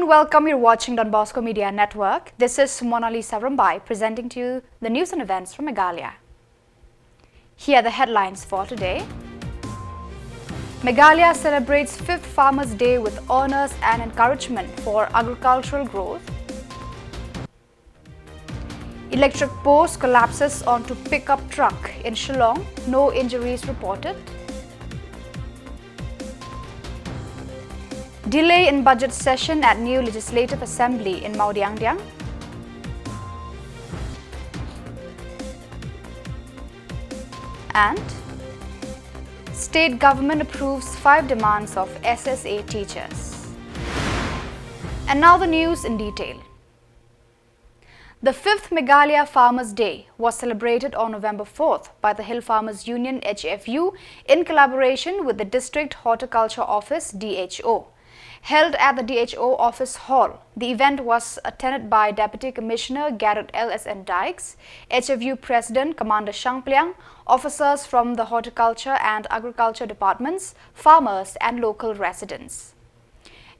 and welcome. You're watching Donbosco Media Network. This is Monali Sarambai presenting to you the news and events from Meghalaya. Here are the headlines for today. Meghalaya celebrates 5th Farmers' Day with honors and encouragement for agricultural growth. Electric post collapses onto pickup truck in Shillong. No injuries reported. Delay in budget session at new Legislative Assembly in Maudiangdiang. And state government approves 5 demands of SSA teachers. And now the news in detail. The 5th Meghalaya Farmers' Day was celebrated on November 4th by the Hill Farmers Union HFU in collaboration with the District Horticulture Office DHO. Held at the DHO Office Hall, the event was attended by Deputy Commissioner Garrett L.S.N. Dykes, HFU President Commander Shangpliang, officers from the Horticulture and Agriculture Departments, farmers and local residents.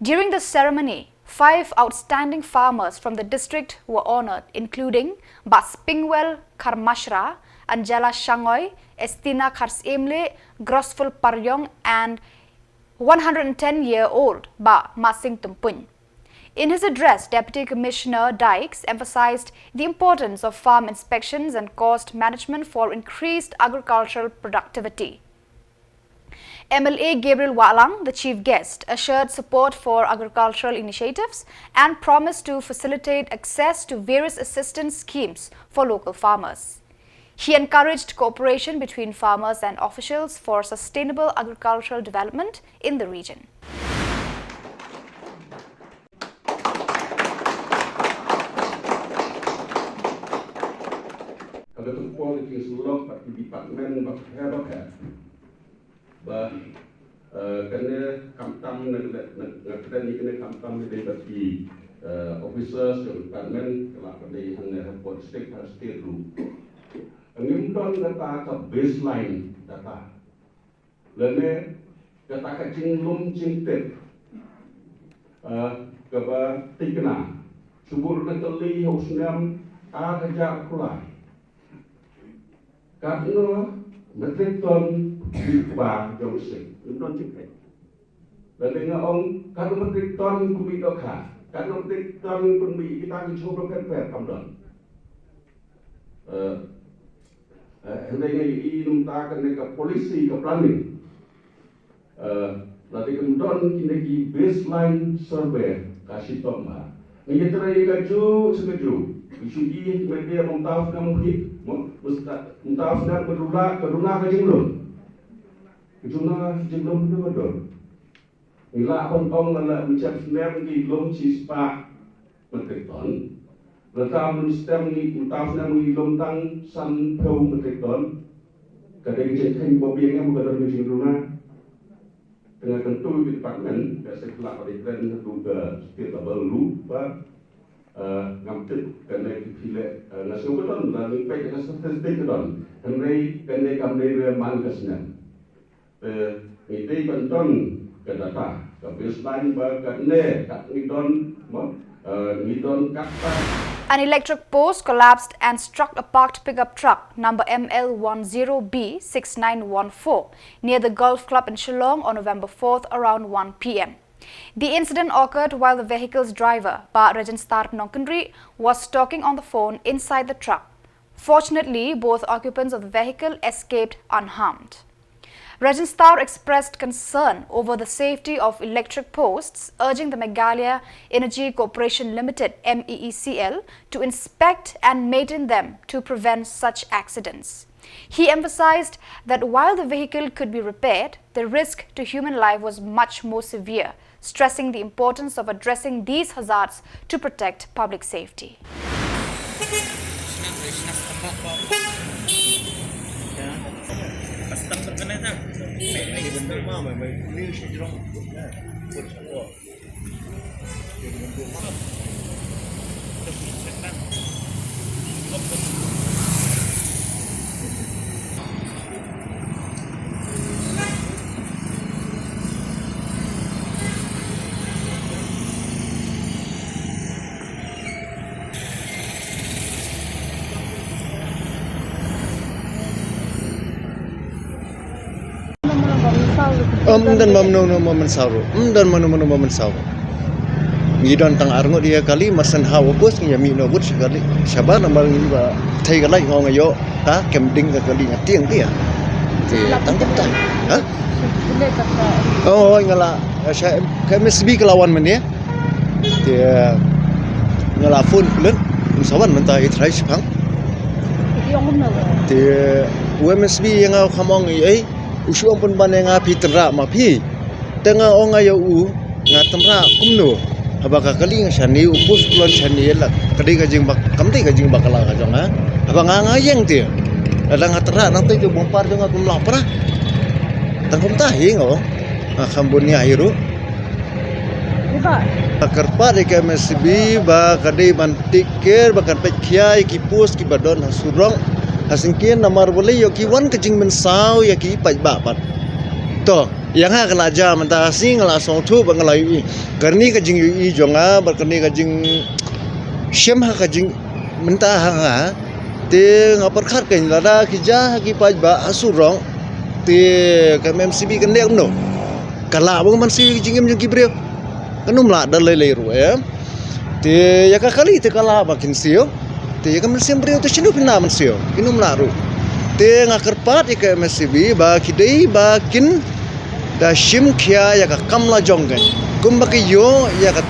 During the ceremony, 5 outstanding farmers from the district were honored, including Bas Pingwel Karmashra, Anjala Shangoy, Estina Karsemle, Grosful Paryong, and 110-year-old Ba Masing Tumpun. In his address, Deputy Commissioner Dykes emphasized the importance of farm inspections and cost management for increased agricultural productivity. MLA Gabriel Walang, the chief guest, assured support for agricultural initiatives and promised to facilitate access to various assistance schemes for local farmers. He encouraged cooperation between farmers and officials for sustainable agricultural development in the region. Ngimton kata baseline data, lene kata kacing lum cingtet, kaba tikna, subur nekali husnam kerja kulai, karena metrik ton ba jomsik, ngimton cingtet, lene ngong karena metrik ton kumi dokha, karena metrik ton kumi kita dicoba perper kamdon. Hendaknya numtakan ke polisi ke planning. Nanti kemudian kini baseline survey kasih tomba. Ini terai kaju sekeju. Isuji media mengtaaf nama hit, mengtaaf nama beruna kejinglun. Kejinglun itu betul. Inilah orang malah mencap senem di lom cispa menteton. Rekam sistem ni utaf na mengilom tang san peu metekton kadang jengkeng bobiangnya mengadar mesin rumah dengan tentu di departemen biasa kelak pada iklan juga setiap baru pak ngambil kena dipilih nasi beton dan Peit dengan statistik beton kena kami reman kesnya ini benton ke data ke baseline kena kat nidon kata. An electric post collapsed and struck a parked pickup truck number ML10B6914 near the Golf Club in Shillong on November 4th around 1 p.m. The incident occurred while the vehicle's driver, Ba Rajanstar Nonkandri, was talking on the phone inside the truck. Fortunately, both occupants of the vehicle escaped unharmed. Rajanstar expressed concern over the safety of electric posts, urging the Meghalaya Energy Corporation Limited MEECL to inspect and maintain them to prevent such accidents. He emphasized that while the vehicle could be repaired, the risk to human life was much more severe, stressing the importance of addressing these hazards to protect public safety. Dan momen sauro. Dan momen sauro. Ngidon tang arngo dia kali masan hawa bos nya mi no but sekali. Sabar nambal ba thai galai ngong ayo ha camping ka kali ngatiang dia. Ti tangkap tai. Ha? Oh ngala saya KMSB kelawan men ya. Ti ngala phone pulen sawan menta itrai sipang. Ti UMSB yang ngau khamong ai usu ampun ban nga pi tenra ma pi. Tengah ong ayo u ngatemra kumno. Abang kali yang shani upus pulan shani lah kadai kajing bak kamti kajing bakala kajong ha abang ngayeng dia ada ngatra nanti tu bompar jong aku melapar tangkum tahi ngo kambunya airu kerpa de KMSB ba kadai bantikir bakan pekiai kipus kibadon hasurong hasingkian namar boleh yo kiwan kajing mensau ya ki paj bapat to yang kena aja mentah asing langsung tu bangalai karni kajing i jonga berkarni kajing syem kajing mentah ha te ngapar khat kain lada kija ki paj ba asurong te KMCB kan lek no kala bang man si jingem jeng kibreo kanum la dal lei ru te ya kali te kala bakin sio te ya kan sem breo te sinu pina man sio inum la ru te ngakerpat ya KMCB ba kidai bakin da shim khia ya ka kamla jongen kumbaki yo ya ka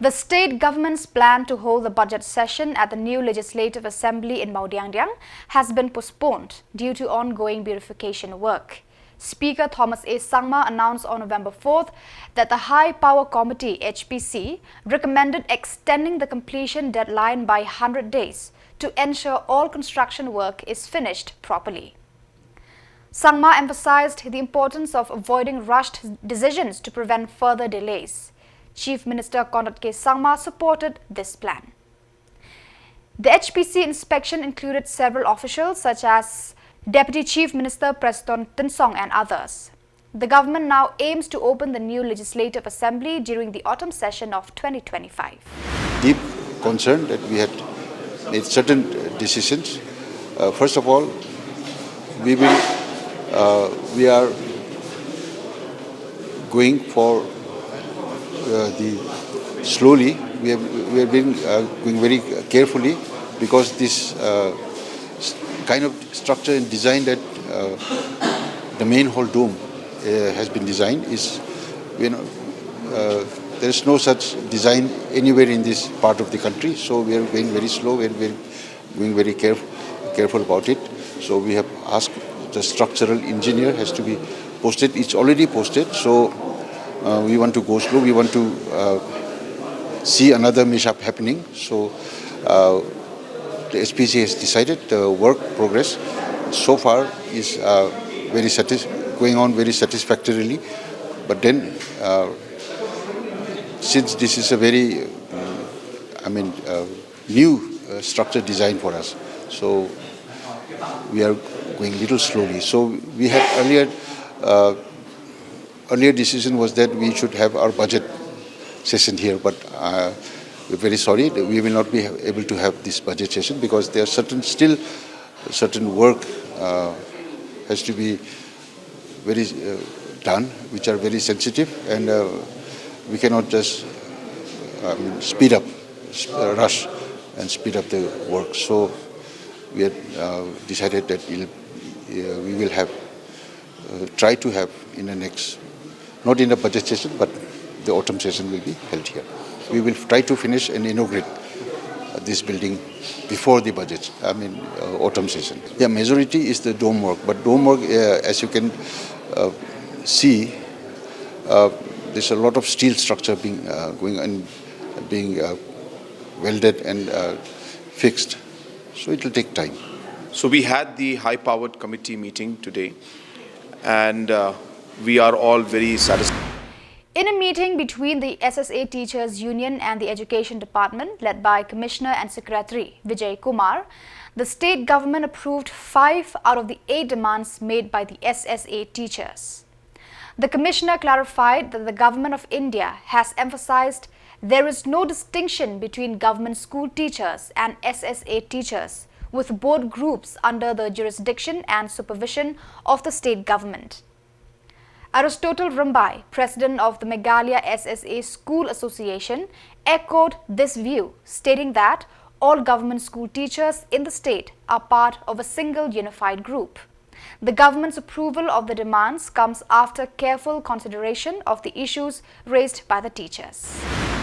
The state government's plan to hold the budget session at the new Legislative Assembly in Mawdyangdyang has been postponed due to ongoing beautification work. Speaker Thomas A. Sangma announced on November 4th that the High Power Committee (HPC) recommended extending the completion deadline by 100 days to ensure all construction work is finished properly. Sangma emphasized the importance of avoiding rushed decisions to prevent further delays. Chief Minister Conrad K. Sangma supported this plan. The HPC inspection included several officials such as Deputy Chief Minister Preston Tinsong and others. The government now aims to open the new Legislative Assembly during the autumn session of 2025. Deep concern that we had made certain decisions. First of all, we are going for slowly. We have been going very carefully because this kind of structure and design that the main hall dome has been designed is, there is no such design anywhere in this part of the country. So we are going very slow. We are going very careful about it. So we have asked the structural engineer has to be posted. It's already posted. So we want to go slow. We want to see another mishap happening. So the SPC has decided the work progress so far is going on very satisfactorily. But then, since this is a very, new structure design for us, so we are going a little slowly. So we had earlier decision was that we should have our budget session here, but we're very sorry that we will not be able to have this budget session because there are certain work has to be very done, which are very sensitive, and we cannot just rush and speed up the work. So we had decided that we will have try to have in the next, not in the budget session, but the autumn session will be held here. We will try to finish and inaugurate this building before the budget, autumn session. Yeah, majority is the dome work, but dome work, as you can see, there's a lot of steel structure being going and being welded and fixed. So it will take time. So we had the high-powered committee meeting today, and we are all very satisfied. In a meeting between the SSA Teachers Union and the Education Department, led by Commissioner and Secretary Vijay Kumar, the state government approved 5 out of the 8 demands made by the SSA teachers. The Commissioner clarified that the Government of India has emphasized there is no distinction between government school teachers and SSA teachers, with both groups under the jurisdiction and supervision of the state government. Aristotle Rambai, president of the Meghalaya SSA School Association, echoed this view, stating that all government school teachers in the state are part of a single unified group. The government's approval of the demands comes after careful consideration of the issues raised by the teachers.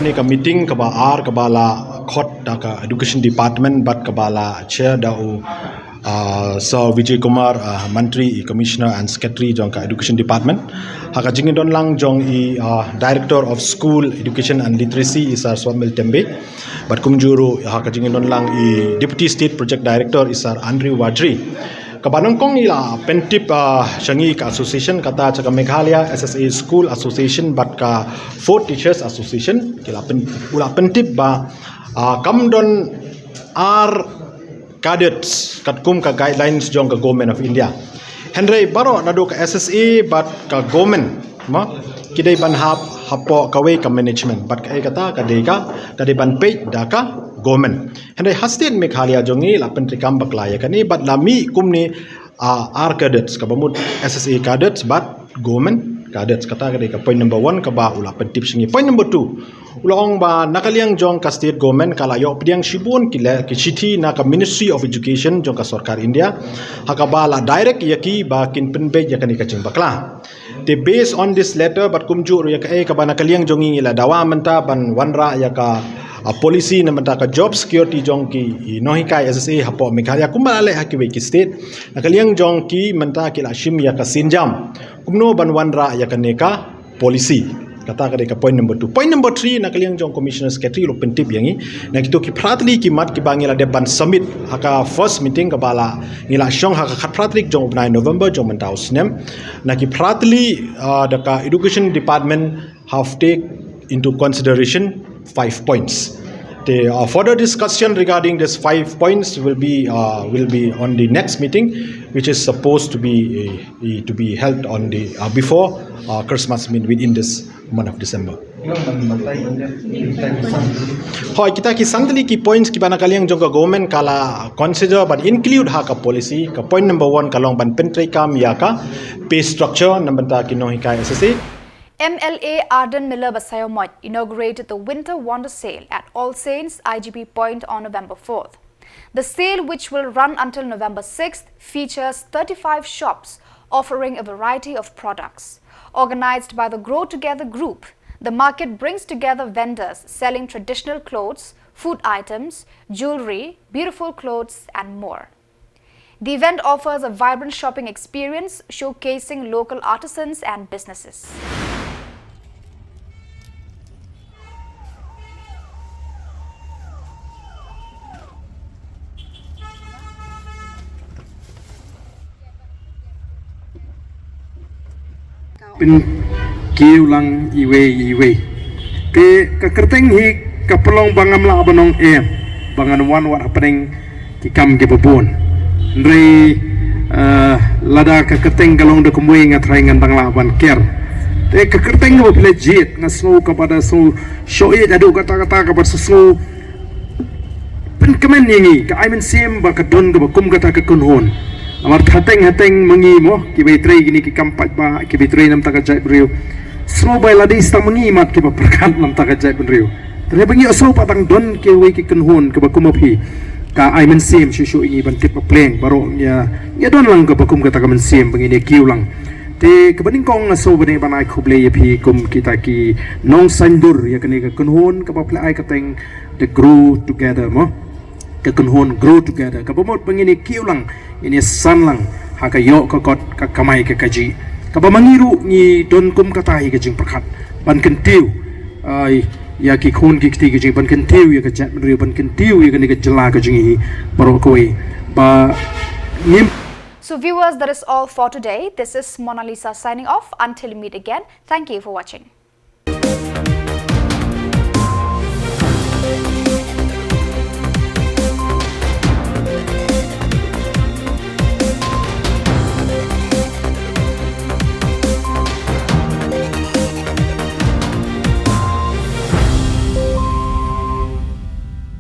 Ini ka meeting ka ba kabala khot da ka education department bat kabala chair dau Sir Vijay Kumar Mantri Commissioner and Secretary jong ka education department haka jingin don lang jong director of school education and literacy is Swamil Tembe bat kumjuru haka jingin don lang deputy state project director is Andrew Wadri kabanong kong ila pentip shangi ka association kata chaka Meghalaya SSA School Association bat ka Fourth Teachers Association kila pentip ba kamdon cadets katkum ka guidelines jong ka government of India. Henry baro nado ka SSA bat ka government ma kidai ban hapo kawe ka management bat ka kata kadai ban Peit da ka government. Henry hastin Meghalaya jongi la pentrikam baklaya kani bat lami kumni cadets ka bamut SSA cadets bat government cadets kata kadai ka point number 1 ka ba ula pentip singi. Point number 2 ulong ba nakaliang jong ka state government kala yo pediang shibun ki chithi na ka Ministry of Education jong ka sarkar India hakaba la direct yaki ba kin penbe yakani ka ching bakla te based on this letter bat kumju yak ka ba nakaliang jongi ila dawa menta ban wanra ya ka policy na menta ka job security jong ki nohikai SSA hapo Meghalaya kumbale hakiwe ki state nakaliang jong ki menta ki la shim ya ka sinjam kumno ban wanra ya ka neka policy kata ka point number 2. Point number 3 nakaliang jong commissioner secretary lo pentip yangi na kito ki pratli ki mat ki bangila de ban summit haka first meeting ka bala ngila syong haka khat pratlik jong 9 November jong mentau snem na ki pratli daka education department have take into consideration 5 points. The further discussion regarding this 5 points will be on the next meeting, which is supposed to be held on the before Christmas, within this month of December. Hoi kita ki sangtali ki points ki bana kaliang jong government kala consider but include haka policy ka point number 1 kalong ban pentrei kam ya ka pay structure number ta ki nohikai SSA. MLA Arden Miller Basayomot inaugurated the Winter Wonder Sale at All Saints IGP Point on November 4th. The sale, which will run until November 6th, features 35 shops offering a variety of products. Organized by the Grow Together group, the market brings together vendors selling traditional clothes, food items, jewelry, beautiful clothes, and more. The event offers a vibrant shopping experience showcasing local artisans and businesses. Pin kiu lang iwe ke kerteng hi kapelong bangam la abanong bangan wan wat happening ki kam ke babon ndrei lada ka kerteng galong de kumwe nga traingan bangla ban ker te ka kerteng go pile jit nga snow kepada so show adu kata-kata kepada so pen kemen ngi ka aimen sim ba ka don go kum kata ka kunhon amar hateng mengi mo ki betrei gini ki kampat ba ki betrei nam taka jai brio snow by ladi sta mengi mat ki ba perkat nam taka jai brio tre bengi so patang don ki we ki kenhun ke ba kumapi ka ai men sim shu ingi ban tip pleng baro ya don lang ke ba kum kata ka men sim bengi ne kiu lang te ke bening kong so bene banai khuble ye phi kum kita ki nong sandur ya kene ka kenhun ke ba plai ka teng the grow together mo ke kenhun grow together ka bomot bengi ne kiu lang ini sanlang haka yo kokot ka kamai ke kaji ka mangiru ni don kum katai ke jing perkat ban kentiu ai ya ki khun ki kti ke jing ban kentiu ya ka chat riu ban kentiu ya ke jela ke jing hi barokoi ba nim. So viewers, that is all for today. This is Mona Lisa signing off. Until we meet again, thank you for watching.